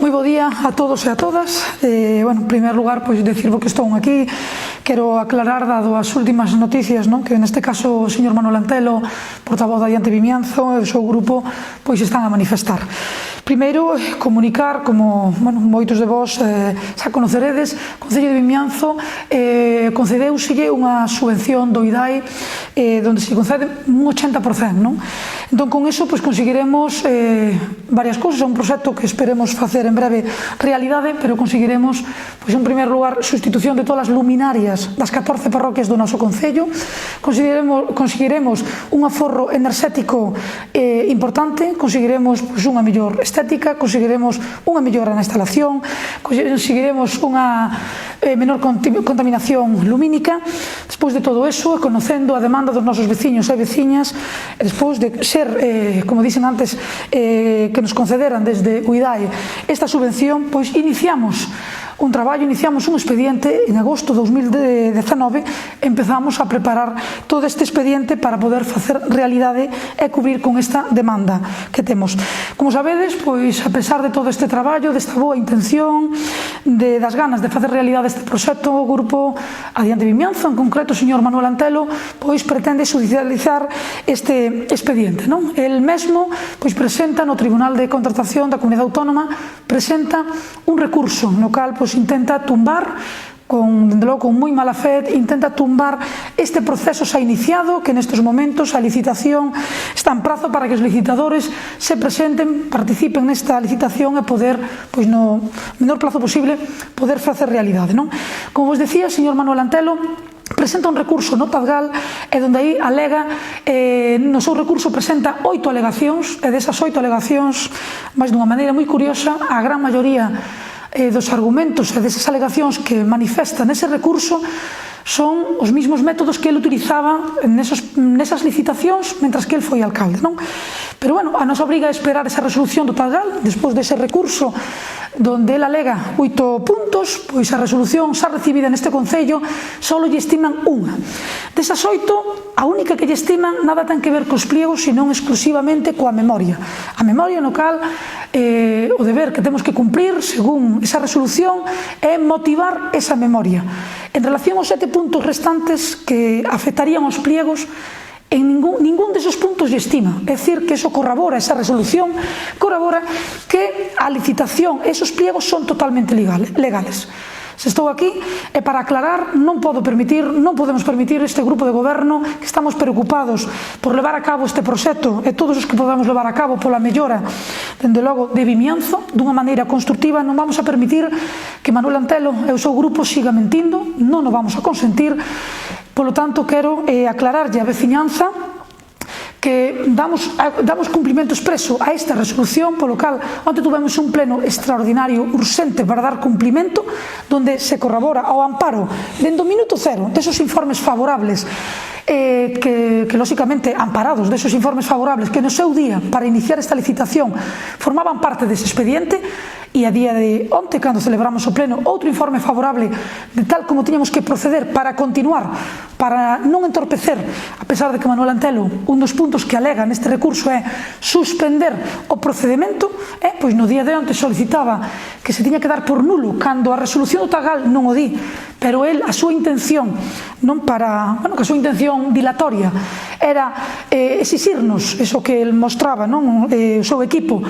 Moi bo día a todos e a todas. En primer lugar, decirvos que estou aquí. Quero aclarar, dado as últimas noticias, que neste caso o señor Manuel Antelo, portavoz de Adiante Vimianzo, e o seu grupo están a manifestar. Primeiro, comunicar, como moitos de vos xa conoceredes, o Concello de Vimianzo concedeuselle unha subvención do IDAE onde se concede un 80%, Entón, con eso, conseguiremos varias cousas. É un proxecto que esperemos facer en breve realidade, pero conseguiremos, en primer lugar, sustitución de todas as luminarias das 14 parroquias do noso Concello, conseguiremos un aforro enerxético importante, conseguiremos unha mellor estética, conseguiremos unha mellora na instalación, conseguiremos unha menor contaminación lumínica. Despois de todo eso, conocendo a demanda dos nosos veciños e veciñas, e despois de ser, como dixen antes, que nos concederan desde o IDAE esta subvención, iniciamos un traballo, iniciamos un expediente en agosto de 2019, empezamos a preparar todo este expediente para poder facer realidade e cubrir con esta demanda que temos. Como sabedes, a pesar de todo este traballo, desta boa intención, das ganas de facer realidade este proxecto, o grupo Adiante Vimianzo, en concreto o señor Manuel Antelo, pretende judicializar este expediente. El mesmo presenta no Tribunal de Contratación da Comunidade Autónoma, presenta un recurso no cal intenta tumbar, dende logo con moi mala fe, intenta tumbar este proceso xa iniciado, que nestes momentos a licitación está en prazo para que os licitadores se presenten, participen nesta licitación e poder, no menor plazo posible, poder facer realidade. Como vos decía, o señor Manuel Antelo presenta un recurso no Tadgal, e donde aí alega, no seu recurso presenta 8 alegacións, e desas 8 alegacións, máis dunha maneira moi curiosa, a gran maioría dos argumentos e desas alegacións que manifesta nese recurso son os mesmos métodos que ele utilizaba nesas licitacións mentras que ele foi alcalde. Pero, a nosa obriga é esperar esa resolución do Tadgal, despois dese recurso donde ele alega 8 puntos, a resolución xa recibida neste Concello só lle estiman unha. Desas 8, a única que lle estiman nada ten que ver cos pliegos, senón exclusivamente coa memoria. A memoria no cal o deber que temos que cumprir, según esa resolución, é motivar esa memoria. En relación aos 7 puntos restantes que afectarían aos pliegos, en ningún desos puntos lle estima. É dicir, que eso corrobora, esa resolución corrobora que a licitación e esos pliegos son totalmente legales. Se estou aquí é para aclarar, non podemos permitir este grupo de goberno, que estamos preocupados por levar a cabo este proxecto e todos os que podamos levar a cabo pola mellora, dende logo, de Vimianzo, dunha maneira constructiva. Non vamos a permitir que Manuel Antelo e o seu grupo siga mentindo, non o vamos a consentir. Polo tanto, quero aclararlle a veciñanza que damos cumprimento expreso a esta resolución, polo cal onte tuvemos un pleno extraordinario urxente para dar cumprimento, donde se corrobora ao amparo dende o minuto cero desos informes favorables, que lóxicamente amparados desos informes favorables que no seu día para iniciar esta licitación formaban parte dese expediente, e a día de onte, cando celebramos o pleno, outro informe favorable de tal como tiñamos que proceder para continuar, para non entorpecer, a pesar de que Manuel Antelo, un dos puntos que alega neste recurso é suspender o procedimento, no día de onte solicitaba que se tiña que dar por nulo, cando a resolución do Tadgal non o di, pero a súa intención, que a súa intención dilatoria era exixirnos eso que el mostraba, o seu equipo,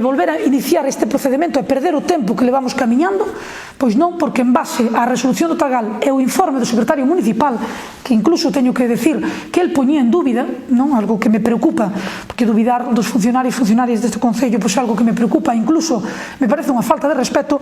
volver a iniciar este procedimento e perder o tempo que levamos camiñando, pois non, porque en base á resolución do Tadgal e o informe do secretario municipal, que incluso teño que decir que el poñía en dúbida, algo que me preocupa, porque dubidar dos funcionarias deste Concello é algo que me preocupa, incluso me parece unha falta de respeto.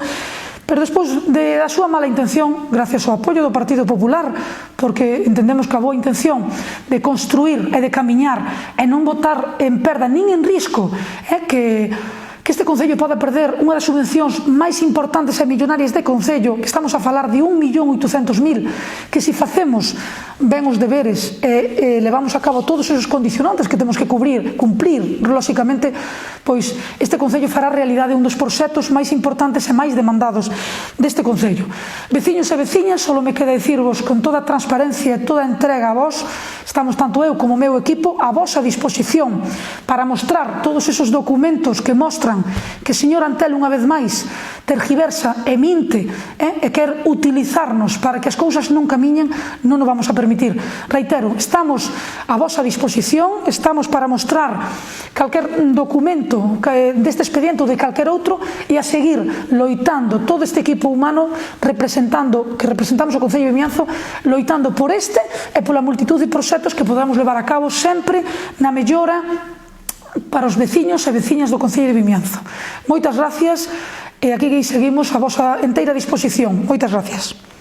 Pero despois da súa mala intención, gracias ao apoio do Partido Popular, porque entendemos que a boa intención de construir e de camiñar e non botar en perda nin en risco que este Concello poda perder unha das subvencións máis importantes e millonarias de Concello, que estamos a falar de 1.800.000, que se facemos ben os deberes e levamos a cabo todos esos condicionantes que temos que cumprir, lóxicamente, pois este Concello fará realidade un dos proxectos máis importantes e máis demandados deste Concello. Veciños e veciñas, só me queda dicirvos con toda a transparencia e toda a entrega a vos, estamos tanto eu como o meu equipo a vosa disposición para mostrar todos esos documentos que mostran demostran que o señor Antelo unha vez máis tergiversa e minte e quer utilizarnos para que as cousas non camiñen, non o vamos a permitir. Reitero, estamos a vosa disposición, estamos para mostrar calquer documento deste expediente ou de calquer outro e a seguir loitando todo este equipo humano que representamos o Concello de Vimianzo, loitando por este e pola multitud de proxectos que podamos levar a cabo sempre na mellora para os veciños e veciñas do Concello de Vimianzo. Moitas gracias e aquí seguimos a vosa enteira disposición. Moitas gracias.